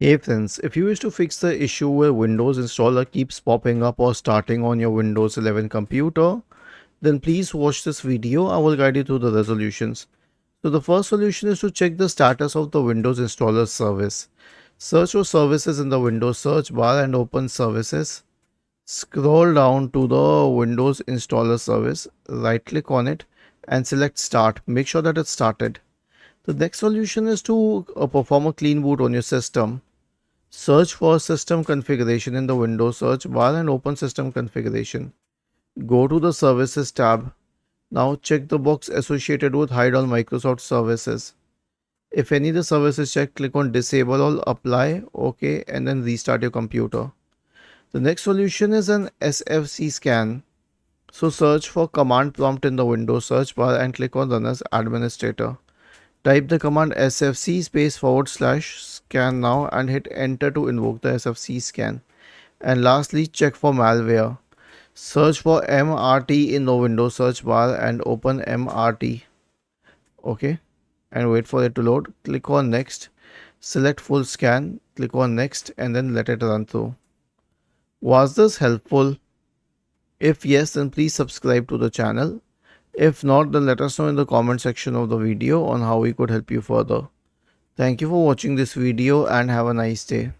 Hey friends, if you wish to fix the issue where Windows installer keeps popping up or starting on your Windows 11 computer, then please watch this video. I will guide you through the resolutions. So the first solution is to check the status of the Windows installer service. Search for services in the Windows search bar and open services. Scroll down to the Windows installer service, right click on it and select start. Make sure that it's started. The next solution is to perform a clean boot on your system. Search for system configuration in the Windows search bar and open system configuration. Go to the services tab. Now check the box associated with hide all Microsoft services. If any of the service is checked, click on disable all, apply, OK, and then restart your computer. The next solution is an SFC scan. So search for command prompt in the Windows search bar and click on run as administrator. Type the command sfc /scan now and hit enter to invoke the sfc scan. And lastly, check for malware. Search for MRT in the Windows search bar and open MRT. Okay, and wait for it to load. Click on next. Select full scan. Click on next and then let it run through. Was this helpful? If yes, then please subscribe to the channel. If not, then let us know in the comment section of the video on how we could help you further. Thank you for watching this video and have a nice day.